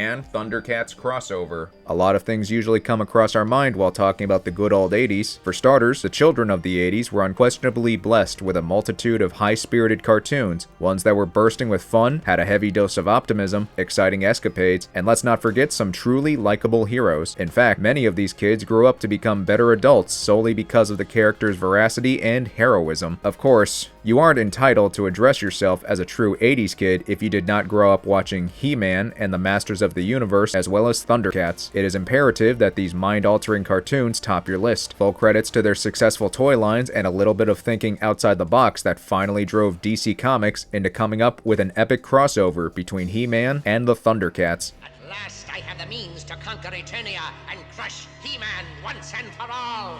He-Man Thundercats crossover. A lot of things usually come across our mind while talking about the good old 80s. For starters, the children of the 80s were unquestionably blessed with a multitude of high-spirited cartoons, ones that were bursting with fun, had a heavy dose of optimism, exciting escapades, and let's not forget some truly likable heroes. In fact, many of these kids grew up to become better adults solely because of the characters' veracity and heroism. Of course, you aren't entitled to address yourself as a true 80s kid if you did not grow up watching He-Man and the Masters of the Universe as well as Thundercats. It is imperative that these mind-altering cartoons top your list. Full credits to their successful toy lines and a little bit of thinking outside the box that finally drove DC Comics into coming up with an epic crossover between He-Man and the Thundercats. At last I have the means to conquer Eternia and crush He-Man once and for all.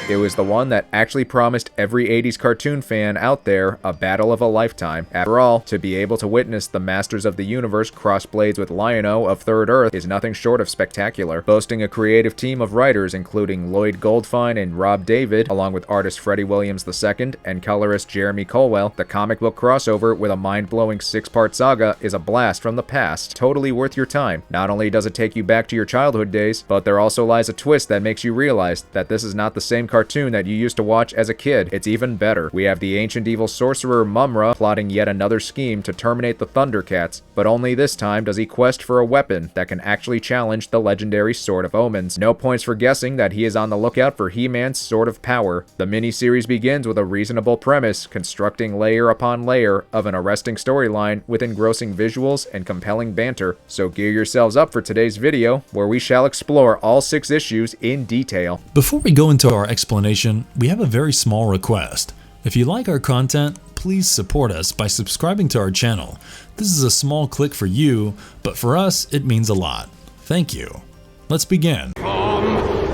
It was the one that actually promised every 80s cartoon fan out there a battle of a lifetime. After all, to be able to witness the Masters of the Universe cross blades with Lion-O of Third Earth is nothing short of spectacular. Boasting a creative team of writers including Lloyd Goldfine and Rob David, along with artist Freddie Williams II and colorist Jeremy Colwell, the comic book crossover with a mind-blowing 6-part saga is a blast from the past, totally worth your time. Not only does it take you back to your childhood days, but there also lies a twist that makes you realize that this is not the same cartoon that you used to watch as a kid. It's even better. We have the ancient evil sorcerer Mumra plotting yet another scheme to terminate the Thundercats, but only this time does he quest for a weapon that can actually challenge the legendary Sword of Omens. No points for guessing that he is on the lookout for He-Man's Sword of Power. The mini-series begins with a reasonable premise, constructing layer upon layer of an arresting storyline with engrossing visuals and compelling banter. So gear yourselves up for today's video, where we shall explore all 6 issues in detail. Before we go into our explanation, we have a very small request. If you like our content, please support us by subscribing to our channel. This is a small click for you, but for us, it means a lot. Thank you. Let's begin. Come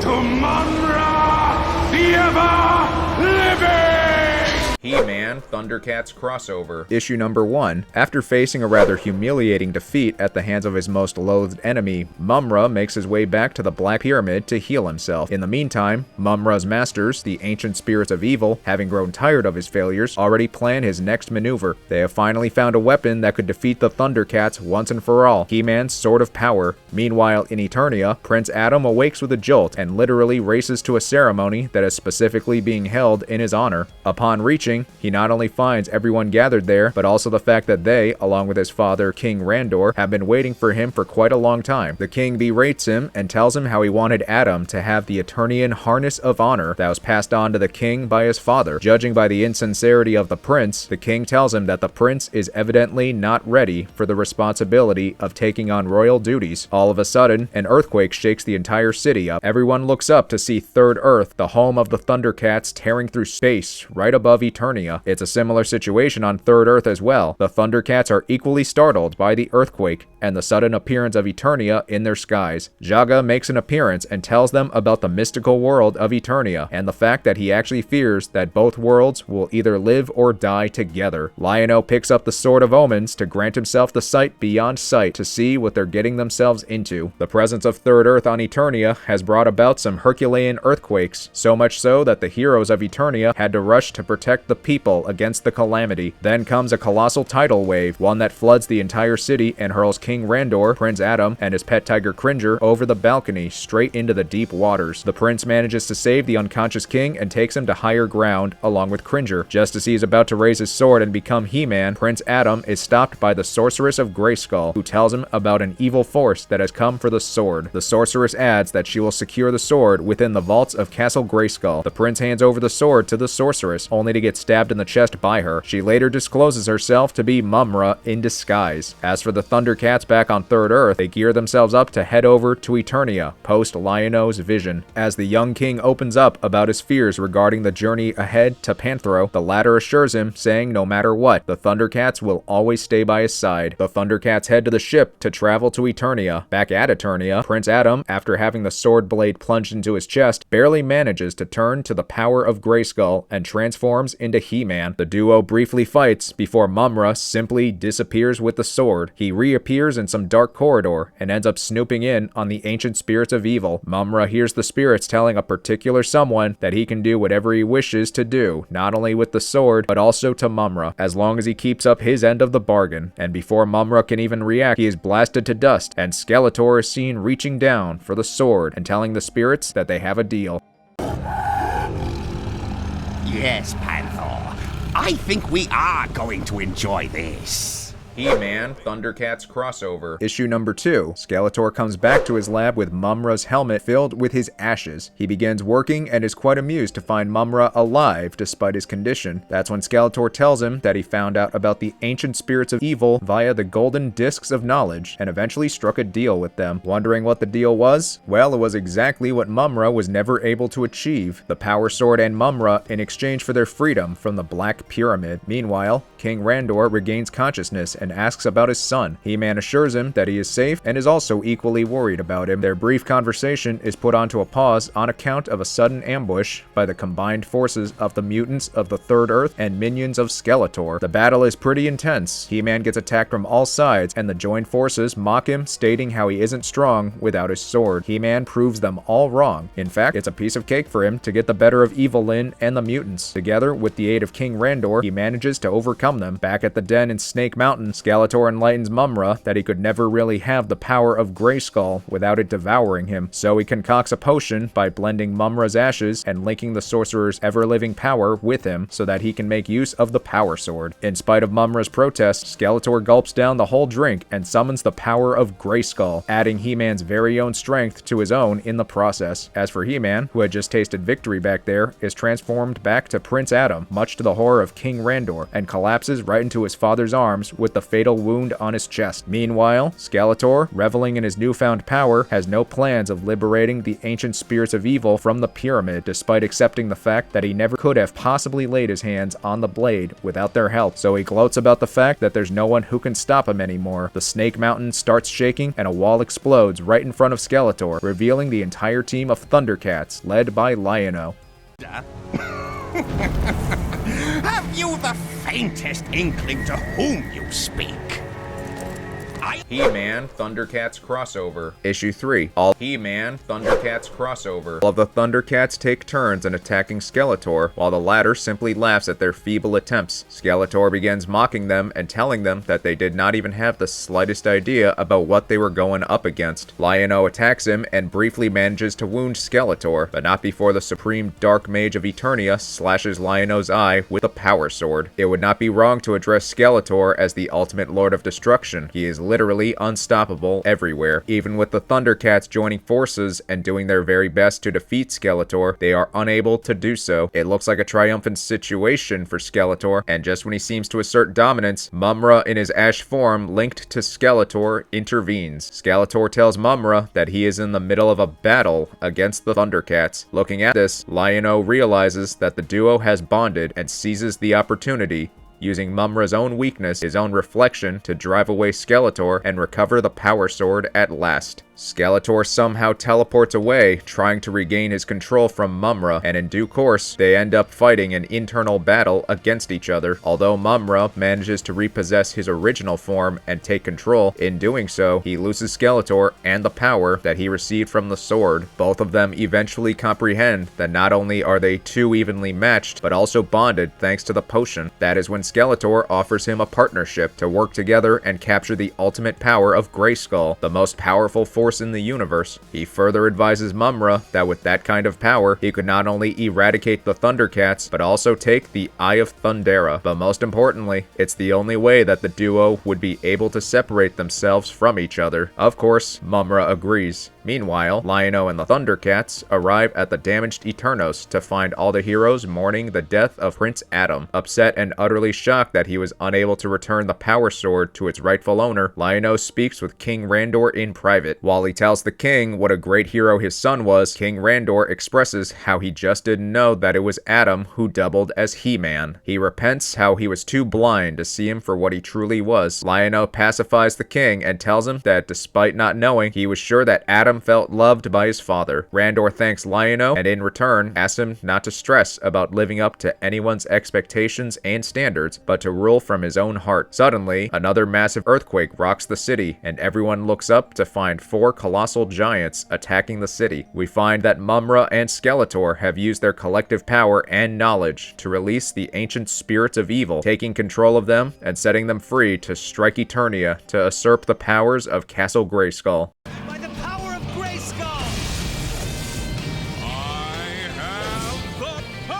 to Mumra, the ever-living! He-Man Thundercats crossover. Issue number 1. After facing a rather humiliating defeat at the hands of his most loathed enemy, Mumra makes his way back to the Black Pyramid to heal himself. In the meantime, Mumra's masters, the ancient spirits of evil, having grown tired of his failures, already plan his next maneuver. They have finally found a weapon that could defeat the Thundercats once and for all, He-Man's Sword of Power. Meanwhile, in Eternia, Prince Adam awakes with a jolt and literally races to a ceremony that is specifically being held in his honor. Upon reaching, he not only finds everyone gathered there, but also the fact that they, along with his father King Randor, have been waiting for him for quite a long time. The king berates him and tells him how he wanted Adam to have the Eternian Harness of Honor that was passed on to the king by his father. Judging by the insincerity of the prince, the king tells him that the prince is evidently not ready for the responsibility of taking on royal duties. All of a sudden, an earthquake shakes the entire city up. Everyone looks up to see Third Earth, the home of the Thundercats, tearing through space right above Eternia. It's a similar situation on Third Earth as well. The Thundercats are equally startled by the earthquake and the sudden appearance of Eternia in their skies. Jaga makes an appearance and tells them about the mystical world of Eternia and the fact that he actually fears that both worlds will either live or die together. Lion-O picks up the Sword of Omens to grant himself the sight beyond sight to see what they're getting themselves into. The presence of Third Earth on Eternia has brought about some Herculean earthquakes, so much so that the heroes of Eternia had to rush to protect the people against the calamity. Then comes a colossal tidal wave, one that floods the entire city and hurls King Randor, Prince Adam, and his pet tiger Cringer over the balcony straight into the deep waters. The prince manages to save the unconscious king and takes him to higher ground along with Cringer. Just as he is about to raise his sword and become He-Man, Prince Adam is stopped by the sorceress of Grayskull, who tells him about an evil force that has come for the sword. The sorceress adds that she will secure the sword within the vaults of Castle Grayskull. The prince hands over the sword to the sorceress, only to get stabbed in the chest by her. She later discloses herself to be Mumra in disguise. As for the Thundercats back on Third Earth, they gear themselves up to head over to Eternia, post Lion-O's vision. As the young king opens up about his fears regarding the journey ahead to Panthro, the latter assures him, saying no matter what, the Thundercats will always stay by his side. The Thundercats head to the ship to travel to Eternia. Back at Eternia, Prince Adam, after having the sword blade plunged into his chest, barely manages to turn to the power of Grayskull and transforms into into He-Man. The duo briefly fights before Mumra simply disappears with the sword. He reappears in some dark corridor and ends up snooping in on the ancient spirits of evil. Mumra hears the spirits telling a particular someone that he can do whatever he wishes to do, not only with the sword, but also to Mumra, as long as he keeps up his end of the bargain. And before Mumra can even react, he is blasted to dust, and Skeletor is seen reaching down for the sword and telling the spirits that they have a deal. Yes, Panther. I think we are going to enjoy this. He-Man Thundercats crossover. Issue number 2. Skeletor comes back to his lab with Mumra's helmet filled with his ashes. He begins working and is quite amused to find Mumra alive despite his condition. That's when Skeletor tells him that he found out about the ancient spirits of evil via the golden discs of knowledge and eventually struck a deal with them. Wondering what the deal was? Well, it was exactly what Mumra was never able to achieve: the Power Sword and Mumra in exchange for their freedom from the Black Pyramid. Meanwhile, King Randor regains consciousness and asks about his son. He-Man assures him that he is safe and is also equally worried about him. Their brief conversation is put onto a pause on account of a sudden ambush by the combined forces of the mutants of the Third Earth and minions of Skeletor. The battle is pretty intense. He-Man gets attacked from all sides, and the joined forces mock him, stating how he isn't strong without his sword. He-Man proves them all wrong. In fact, it's a piece of cake for him to get the better of Evil-Lyn and the mutants. Together, with the aid of King Randor, he manages to overcome them. Back at the den in Snake Mountain, Skeletor enlightens Mumra that he could never really have the power of Grayskull without it devouring him, so he concocts a potion by blending Mumra's ashes and linking the sorcerer's ever-living power with him so that he can make use of the Power Sword. In spite of Mumra's protest, Skeletor gulps down the whole drink and summons the power of Grayskull, adding He-Man's very own strength to his own in the process. As for He-Man, who had just tasted victory back there, is transformed back to Prince Adam, much to the horror of King Randor, and collapses right into his father's arms with the fatal wound on his chest. Meanwhile, Skeletor, reveling in his newfound power, has no plans of liberating the ancient spirits of evil from the pyramid, despite accepting the fact that he never could have possibly laid his hands on the blade without their help. So he gloats about the fact that there's no one who can stop him anymore. The Snake Mountain starts shaking and a wall explodes right in front of Skeletor, revealing the entire team of Thundercats, led by Lion-O. Have you the faintest inkling to whom you speak? He-Man Thundercats crossover. Issue 3. All He-Man Thundercats crossover. All of the Thundercats take turns in attacking Skeletor, while the latter simply laughs at their feeble attempts. Skeletor begins mocking them and telling them that they did not even have the slightest idea about what they were going up against. Lion-O attacks him and briefly manages to wound Skeletor, but not before the Supreme Dark Mage of Eternia slashes Lion-O's eye with the Power Sword. It would not be wrong to address Skeletor as the ultimate Lord of Destruction. He is literally unstoppable everywhere. Even with the Thundercats joining forces and doing their very best to defeat Skeletor, they are unable to do so. It looks like a triumphant situation for Skeletor, and just when he seems to assert dominance, Mumra in his ash form linked to Skeletor intervenes. Skeletor tells Mumra that he is in the middle of a battle against the Thundercats. Looking at this, Lion-O realizes that the duo has bonded and seizes the opportunity, using Mumra's own weakness, his own reflection, to drive away Skeletor and recover the Power Sword at last. Skeletor somehow teleports away, trying to regain his control from Mumra, and in due course, they end up fighting an internal battle against each other. Although Mumra manages to repossess his original form and take control, in doing so, he loses Skeletor and the power that he received from the sword. Both of them eventually comprehend that not only are they too evenly matched, but also bonded thanks to the potion. That is when Skeletor offers him a partnership to work together and capture the ultimate power of Grayskull, the most powerful force in the universe. He further advises Mumra that with that kind of power, he could not only eradicate the Thundercats, but also take the Eye of Thundera. But most importantly, it's the only way that the duo would be able to separate themselves from each other. Of course, Mumra agrees. Meanwhile, Lion-O and the Thundercats arrive at the damaged Eternos to find all the heroes mourning the death of Prince Adam. Upset and utterly shocked that he was unable to return the Power Sword to its rightful owner, Lion-O speaks with King Randor in private. While he tells the king what a great hero his son was, King Randor expresses how he just didn't know that it was Adam who doubled as He-Man. He repents how he was too blind to see him for what he truly was. Lion-O pacifies the king and tells him that despite not knowing, he was sure that Adam Adam felt loved by his father. Randor thanks Lion-O and in return asks him not to stress about living up to anyone's expectations and standards, but to rule from his own heart. Suddenly, another massive earthquake rocks the city, and everyone looks up to find 4 colossal giants attacking the city. We find that Mumra and Skeletor have used their collective power and knowledge to release the ancient spirits of evil, taking control of them and setting them free to strike Eternia to usurp the powers of Castle Grayskull. By the power of Grayskull! I have the power!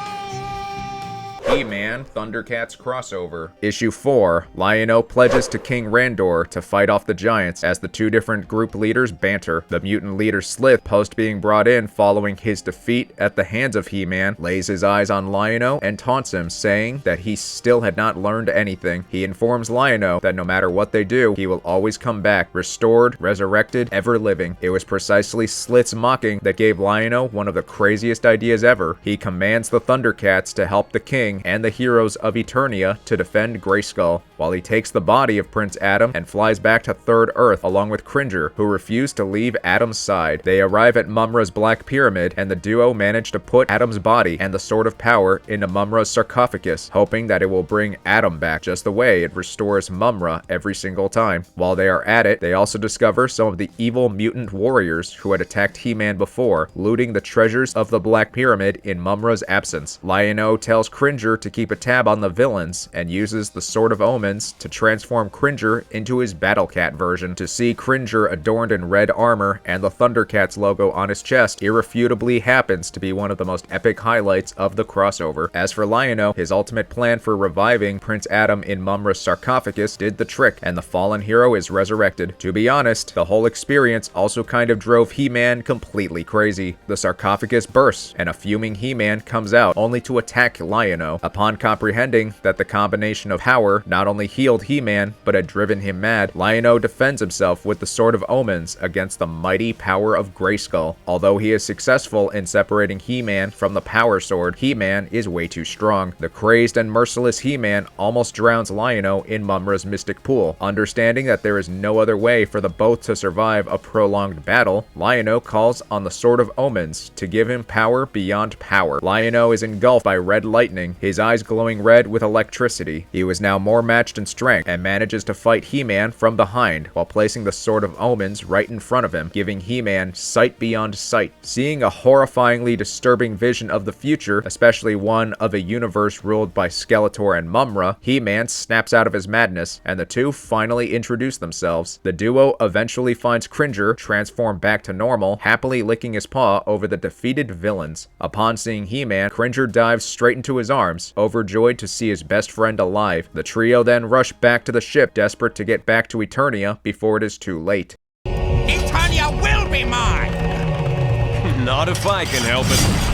He-Man Thundercats crossover. Issue 4, Lion-O pledges to King Randor to fight off the Giants as the 2 different group leaders banter. The mutant leader Slith, post being brought in following his defeat at the hands of He-Man, lays his eyes on Lion-O and taunts him, saying that he still had not learned anything. He informs Lion-O that no matter what they do, he will always come back, restored, resurrected, ever living. It was precisely Slith's mocking that gave Lion-O one of the craziest ideas ever. He commands the Thundercats to help the king and the heroes of Eternia to defend Grayskull, while he takes the body of Prince Adam and flies back to Third Earth along with Cringer, who refused to leave Adam's side. They arrive at Mumra's Black Pyramid, and the duo manage to put Adam's body and the Sword of Power into Mumra's sarcophagus, hoping that it will bring Adam back just the way it restores Mumra every single time. While they are at it, they also discover some of the evil mutant warriors who had attacked He-Man before, looting the treasures of the Black Pyramid in Mumra's absence. Lion-O tells Cringer to keep a tab on the villains and uses the Sword of Omens to transform Cringer into his Battle Cat version. To see Cringer adorned in red armor and the Thundercats logo on his chest irrefutably happens to be one of the most epic highlights of the crossover. As for Lion-O, his ultimate plan for reviving Prince Adam in Mumra's sarcophagus did the trick, and the fallen hero is resurrected. To be honest, the whole experience also kind of drove He-Man completely crazy. The sarcophagus bursts, and a fuming He-Man comes out, only to attack Lion-O. Upon comprehending that the combination of power not only healed He-Man, but had driven him mad, Lion-O defends himself with the Sword of Omens against the mighty power of Grayskull. Although he is successful in separating He-Man from the Power Sword, He-Man is way too strong. The crazed and merciless He-Man almost drowns Lion-O in Mumra's mystic pool. Understanding that there is no other way for the both to survive a prolonged battle, Lion-O calls on the Sword of Omens to give him power beyond power. Lion-O is engulfed by red lightning, his eyes glowing red with electricity. He was now more matched in strength and manages to fight He-Man from behind while placing the Sword of Omens right in front of him, giving He-Man sight beyond sight. Seeing a horrifyingly disturbing vision of the future, especially one of a universe ruled by Skeletor and Mumra, He-Man snaps out of his madness, and the two finally introduce themselves. The duo eventually finds Cringer transformed back to normal, happily licking his paw over the defeated villains. Upon seeing He-Man, Cringer dives straight into his arms, overjoyed to see his best friend alive. The trio then rush back to the ship, desperate to get back to Eternia before it is too late. Eternia will be mine! Not if I can help it.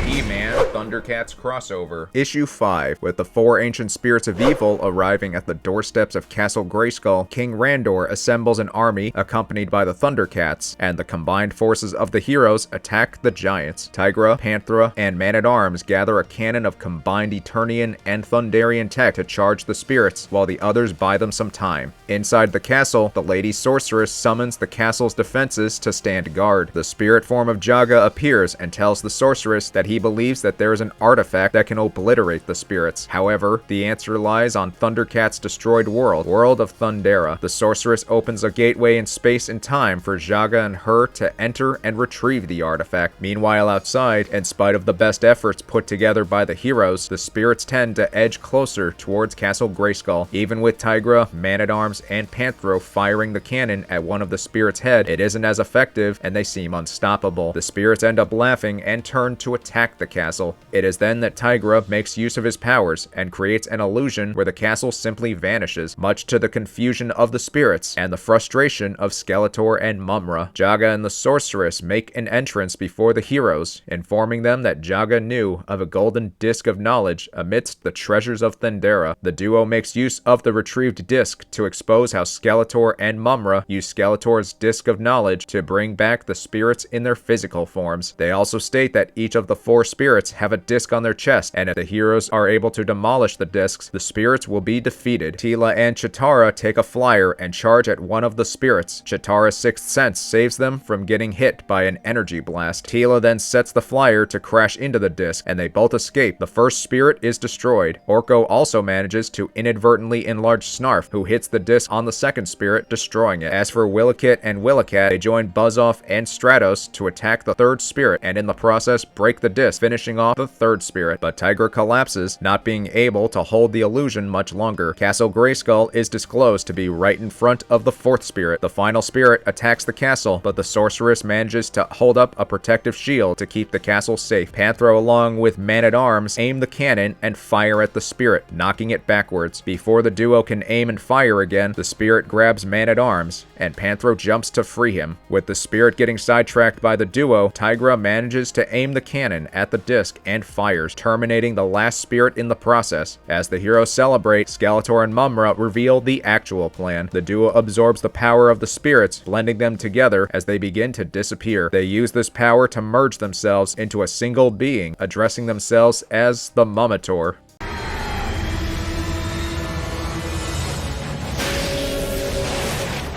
He-Man Thundercats crossover. Issue 5, with the 4 ancient spirits of evil arriving at the doorsteps of Castle Grayskull, King Randor assembles an army accompanied by the Thundercats, and the combined forces of the heroes attack the giants. Tigra, Panthera, and Man-at-Arms gather a cannon of combined Eternian and Thunderian tech to charge the spirits, while the others buy them some time. Inside the castle, the Lady Sorceress summons the castle's defenses to stand guard. The spirit form of Jaga appears and tells the sorceress that he believes that there is an artifact that can obliterate the spirits. However, the answer lies on Thundercats' destroyed world of Thundera. The sorceress opens a gateway in space and time for Jaga and her to enter and retrieve the artifact. Meanwhile, outside, in spite of the best efforts put together by the heroes, the spirits tend to edge closer towards Castle Grayskull. Even with Tigra, Man-at-Arms, and Panthro firing the cannon at one of the spirits' head, it isn't as effective and they seem unstoppable. The spirits end up laughing and turn to attack the castle. It is then that Tigra makes use of his powers and creates an illusion where the castle simply vanishes, much to the confusion of the spirits and the frustration of Skeletor and Mumra. Jaga and the sorceress make an entrance before the heroes, informing them that Jaga knew of a golden disc of knowledge amidst the treasures of Thundera. The duo makes use of the retrieved disc to expose how Skeletor and Mumra use Skeletor's disc of knowledge to bring back the spirits in their physical forms. They also state that each of the 4 spirits have a disc on their chest, and if the heroes are able to demolish the discs, the spirits will be defeated. Tila and Chitara take a flyer and charge at one of the spirits. Chitara's sixth sense saves them from getting hit by an energy blast. Tila then sets the flyer to crash into the disc, and they both escape. The first spirit is destroyed. Orko also manages to inadvertently enlarge Snarf, who hits the disc on the second spirit, destroying it. As for Willikit and Willicat, they join Buzzoff and Stratos to attack the third spirit, and in the process break the disc, finishing off the third spirit. But Tigra collapses, not being able to hold the illusion much longer. Castle Grayskull is disclosed to be right in front of the fourth spirit. The final spirit attacks the castle, but the sorceress manages to hold up a protective shield to keep the castle safe. Panthro, along with Man-at-Arms, aim the cannon and fire at the spirit, knocking it backwards. Before the duo can aim and fire again, the spirit grabs Man-at-Arms, and Panthro jumps to free him. With the spirit getting sidetracked by the duo, Tigra manages to aim the cannon at the disc and fires, terminating the last spirit in the process. As the heroes celebrate, Skeletor and Mumra reveal the actual plan. The duo absorbs the power of the spirits, blending them together as they begin to disappear. They use this power to merge themselves into a single being, addressing themselves as the Mummator.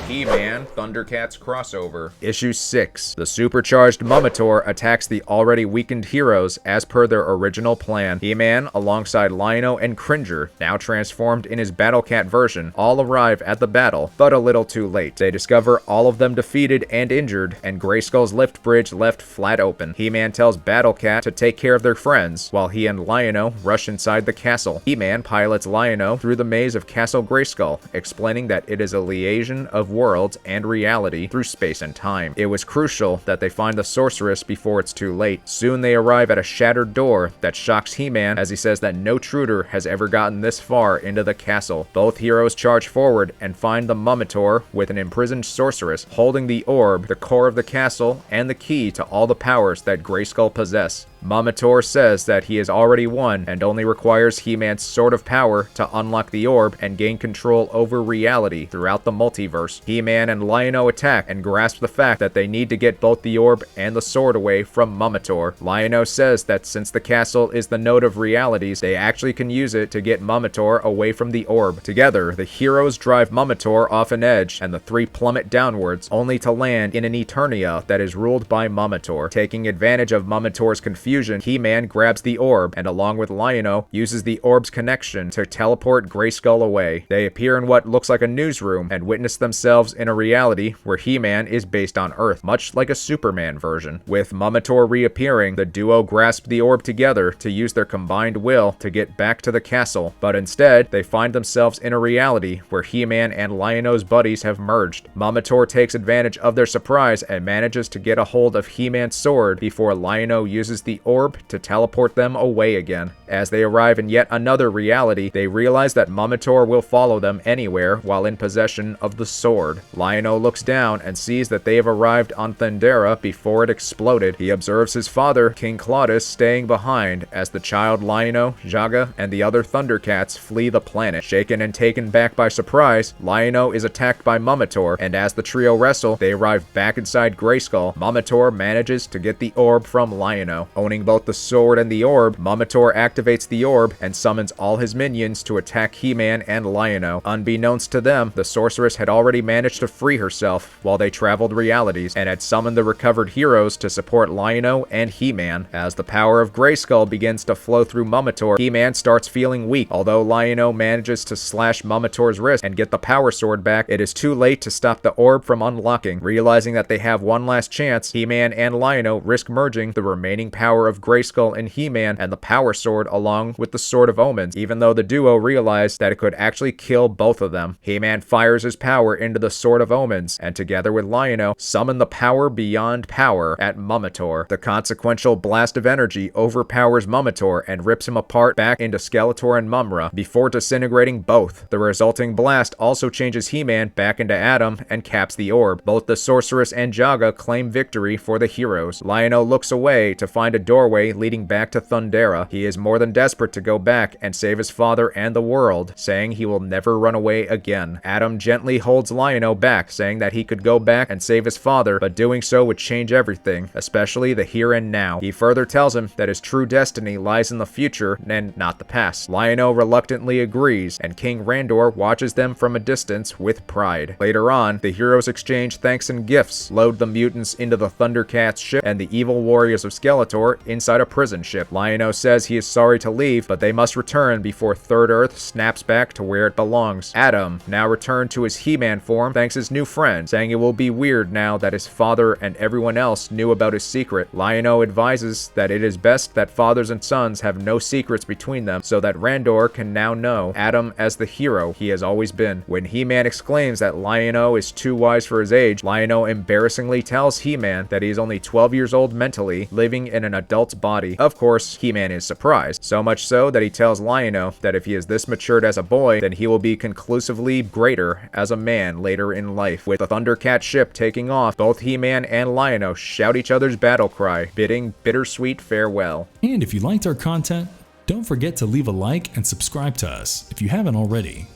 He-Man Thundercats crossover. Issue 6. The supercharged Mummator attacks the already weakened heroes as per their original plan. He-Man, alongside Lion-O and Cringer, now transformed in his Battlecat version, all arrive at the battle, but a little too late. They discover all of them defeated and injured, and Grayskull's lift bridge left flat open. He-Man tells Battlecat to take care of their friends, while he and Lion-O rush inside the castle. He-Man pilots Lion-O through the maze of Castle Grayskull, explaining that it is a liaison of worlds and reality through space and time. It was crucial that they find the sorceress before it's too late. Soon they arrive at a shattered door that shocks He-Man, as he says that no Truder has ever gotten this far into the castle. Both heroes charge forward and find the Mummator with an imprisoned sorceress holding the orb, the core of the castle, and the key to all the powers that Grayskull possess. Mummator says that he has already won and only requires He-Man's Sword of Power to unlock the orb and gain control over reality throughout the multiverse. He-Man and Lion-O attack and grasp the fact that they need to get both the orb and the sword away from Mummator. Lion-O says that since the castle is the node of realities, they actually can use it to get Mummator away from the orb. Together, the heroes drive Mummator off an edge, and the three plummet downwards, only to land in an Eternia that is ruled by Mummator. Taking advantage of Mummator's confusion, He-Man grabs the orb and, along with Lion-O, uses the orb's connection to teleport Grayskull away. They appear in what looks like a newsroom and witness themselves in a reality where He-Man is based on Earth, much like a Superman version. With Mummator reappearing, the duo grasp the orb together to use their combined will to get back to the castle, but instead, they find themselves in a reality where He-Man and Lion-O's buddies have merged. Mummator takes advantage of their surprise and manages to get a hold of He-Man's sword before Lion-O uses the orb to teleport them away again. As they arrive in yet another reality, they realize that Mummator will follow them anywhere while in possession of the sword. Lion-O looks down and sees that they have arrived on Thundera before it exploded. He observes his father, King Claudius, staying behind as the child Lion-O, Jaga, and the other Thundercats flee the planet. Shaken and taken back by surprise, Lion-O is attacked by Mummator, and as the trio wrestle, they arrive back inside Grayskull. Mummator manages to get the orb from Lion-O. Owning both the sword and the orb, Mummator activates the orb and summons all his minions to attack He-Man and Lion-O. Unbeknownst to them, the sorceress had already managed to free herself while they traveled realities and had summoned the recovered heroes to support Lion-O and He-Man. As the power of Grayskull begins to flow through Mummator, He-Man starts feeling weak. Although Lion-O manages to slash Mummator's wrist and get the power sword back, it is too late to stop the orb from unlocking. Realizing that they have one last chance, He-Man and Lion-O risk merging the remaining power of Grayskull and He-Man and the power sword along with the Sword of Omens, even though the duo realized that it could actually kill both of them. He-Man fires his power into the Sword of Omens, and together with Lion-O, summon the power beyond power at Mummator. The consequential blast of energy overpowers Mummator and rips him apart back into Skeletor and Mumra, before disintegrating both. The resulting blast also changes He-Man back into Adam and caps the orb. Both the sorceress and Jaga claim victory for the heroes. Lion-O looks away to find a doorway leading back to Thundera, he is more than desperate to go back and save his father and the world, saying he will never run away again. Adam gently holds Lion-O back, saying that he could go back and save his father, but doing so would change everything, especially the here and now. He further tells him that his true destiny lies in the future and not the past. Lion-O reluctantly agrees, and King Randor watches them from a distance with pride. Later on, the heroes exchange thanks and gifts, load the mutants into the Thundercats ship, and the evil warriors of Skeletor inside a prison ship. Lion-O says he is sorry to leave, but they must return before Third Earth snaps back to where it belongs. Adam, now returned to his He-Man form, thanks his new friend, saying it will be weird now that his father and everyone else knew about his secret. Lion-O advises that it is best that fathers and sons have no secrets between them, so that Randor can now know Adam as the hero he has always been. When He-Man exclaims that Lion-O is too wise for his age, Lion-O embarrassingly tells He-Man that he is only 12 years old mentally, living in an adult's body. Of course, He-Man is surprised, so much so that he tells Lion-O that if he is this matured as a boy, then he will be conclusively greater as a man later in life. With the Thundercat ship taking off, both He-Man and Lion-O shout each other's battle cry, bidding bittersweet farewell. And if you liked our content, don't forget to leave a like and subscribe to us if you haven't already.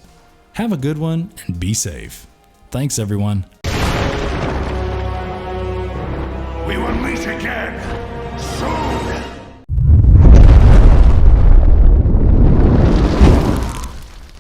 Have a good one and be safe. Thanks everyone.